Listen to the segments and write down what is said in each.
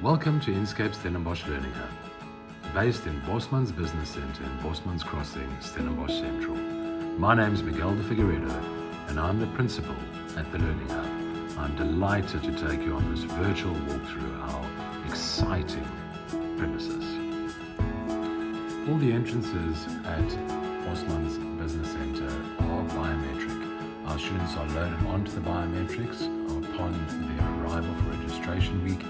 Welcome to Inscape Stellenbosch Learning Hub, based in Bosman's Business Centre in Bosman's Crossing, Stellenbosch Central. My name is Miguel de Figueiredo, and I'm the principal at the Learning Hub. I'm delighted to take you on this virtual walk through our exciting premises. All the entrances at Bosman's Business Centre are biometric. Our students are loaded onto the biometrics upon their arrival for registration week,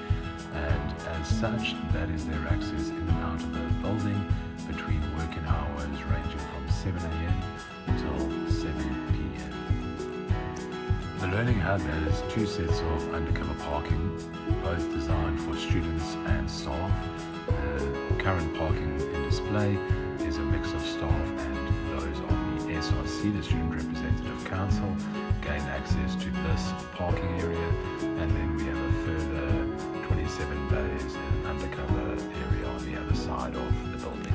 and as such, that is their access in and out of the building between working hours ranging from 7 a.m. until 7 p.m. The Learning Hub has two sets of undercover parking, both designed for students and staff. The current parking in display is a mix of staff and those of the SRC, the Student Representative Council, gain access to this parking area, and then we have a further 27 bays and an undercover area on the other side of the building.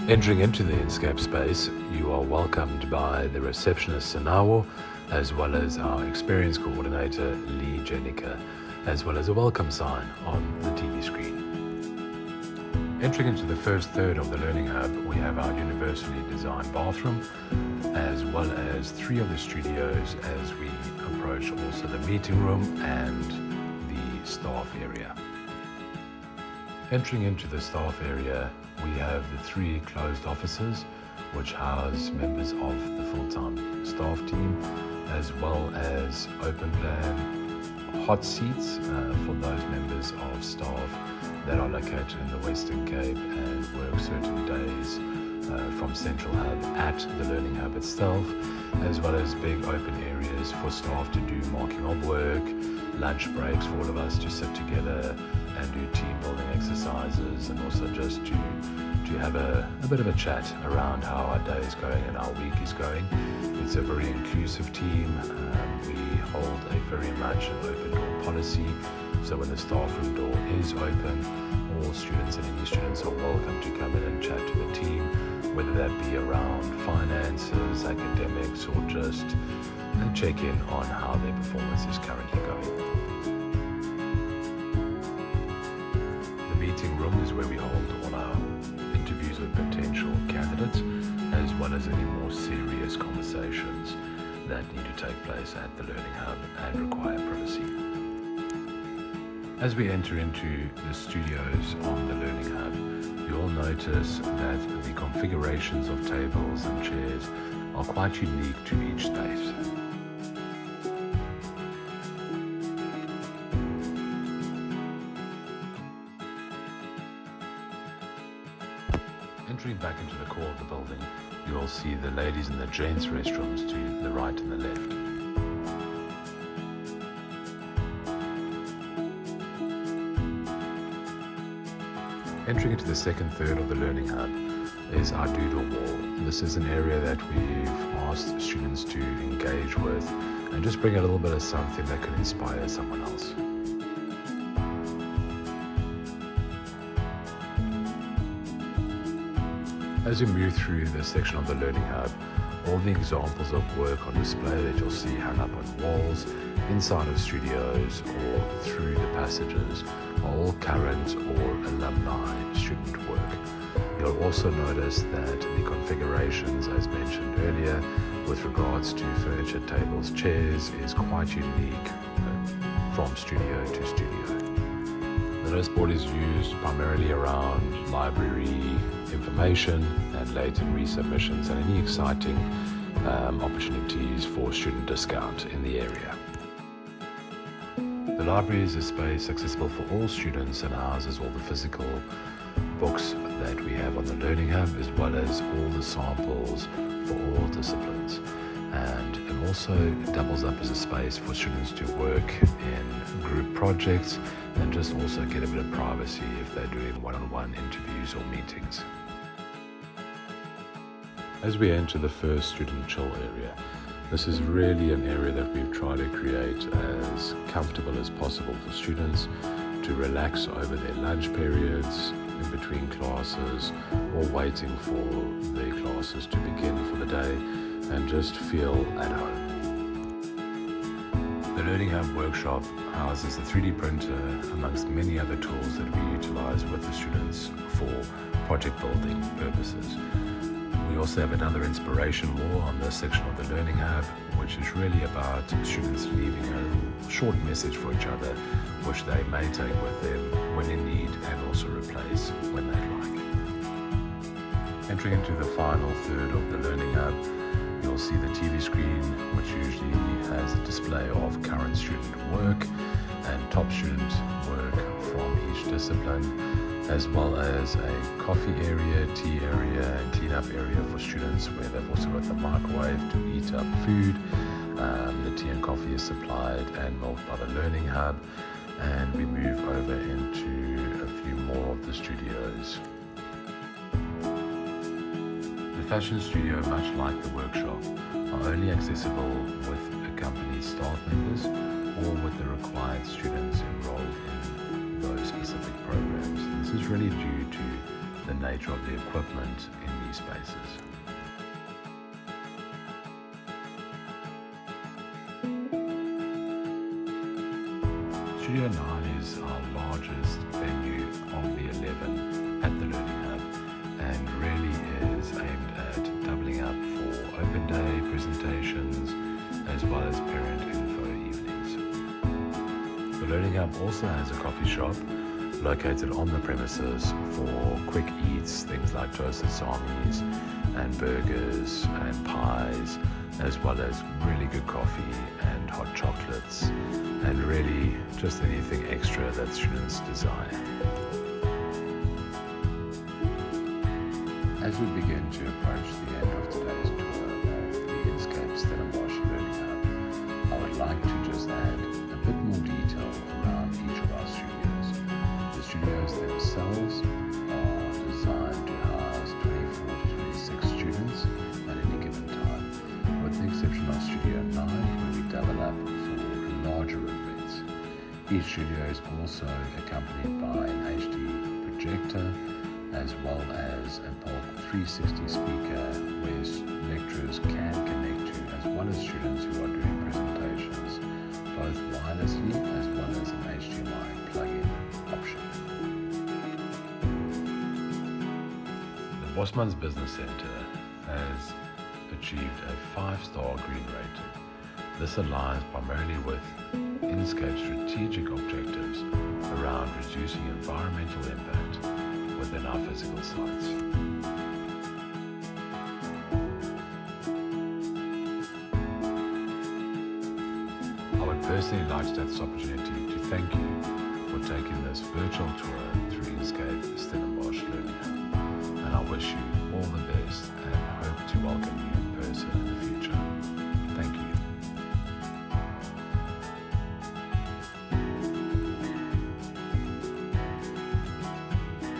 Entering into the Inscape space, you are welcomed by the receptionist Sanawo, as well as our experience coordinator Lee Jenica, as well as a welcome sign on the TV screen. Entering into the first third of the Learning Hub, we have our universally designed bathroom, as well as three of the studios as we approach also the meeting room and the staff area. Entering into the staff area, we have the three closed offices which house members of the full-time staff team, as well as open plan hot seats for those members of staff that are located in the Western Cape and work certain days from Central Hub at the Learning Hub itself, as well as big open areas for staff to do marking of work, lunch breaks for all of us to sit together and do team building exercises, and also just to have a bit of a chat around how our day is going and our week is going. It's a very inclusive team. We hold a very much an open door policy, so when the staff room door is open, all students and any students are welcome to come in and chat to the team, whether that be around finances, academics, or just check in on how their performance is currently going. The meeting room is where we hold all our interviews with potential candidates, as well as any more serious conversations that need to take place at the Learning Hub and require privacy. As we enter into the studios on the Learning Hub, you'll notice that the configurations of tables and chairs are quite unique to each space. Entering back into the core of the building, you will see the ladies and the gents restrooms to the right and the left. Entering into the second third of the Learning Hub is our doodle wall. This is an area that we've asked students to engage with and just bring a little bit of something that could inspire someone else. As you move through this section of the Learning Hub, all the examples of work on display that you'll see hung up on walls, inside of studios, or through the passages are all current or alumni student work. You'll also notice that the configurations, as mentioned earlier, with regards to furniture, tables, chairs, is quite unique from studio to studio. The notice board is used primarily around library information and latent resubmissions and any exciting opportunities for student discount in the area. The library is a space accessible for all students and houses all the physical books that we have on the Learning Hub, as well as all the samples for all disciplines. And it also doubles up as a space for students to work in group projects and just also get a bit of privacy if they're doing one-on-one interviews or meetings. As we enter the first student chill area, this is really an area that we've tried to create as comfortable as possible for students to relax over their lunch periods, in between classes, or waiting for their classes to begin for the day, and just feel at home. The Learning Hub workshop houses a 3D printer amongst many other tools that we utilize with the students for project building purposes. We also have another inspiration wall on this section of the Learning Hub, which is really about students leaving a short message for each other, which they may take with them when in need and also replace when they'd like. Entering into the final third of the Learning Hub, you'll see the TV screen, which usually has a display of current student work and top student work from each discipline, as well as a coffee area, tea area, and cleanup area for students where they've also got the microwave to heat up food. The tea and coffee is supplied and milked by the Learning Hub, and we move over into a few more of the studios. The fashion studio, much like the workshop, are only accessible with accompanied staff members or with the required students enrolled in those specific programs. This is really due to the nature of the equipment in these spaces. Studio 9 is our largest venue of the 11 at the Learning Hub, and really is aimed at doubling up for open day presentations as well as parent info evenings. The Learning Hub also has a coffee shop located on the premises for quick eats, things like toasted salmis and burgers and pies, as well as really good coffee and hot chocolates, and really just anything extra that students desire. As we begin to approach the end of today's tour of the Inscape Stellenbosch Learning Hub, I would like to just add a bit more detail around each of our studios. The studios themselves are designed to house 24 to 26 students at any given time, with the exception of Studio 9, where we double up for larger events. Each studio is also accompanied by an HD projector, as well as a bulk 360 speaker where lecturers can connect to, as well as students who are doing presentations, both wirelessly as well as an HDMI plug-in option. The Bosmans Business Center has achieved a 5-star green rating. This aligns primarily with Inscape's strategic objectives around reducing environmental impact within our physical sites. I would personally like to take this opportunity to thank you for taking this virtual tour through Inscape Stellenbosch.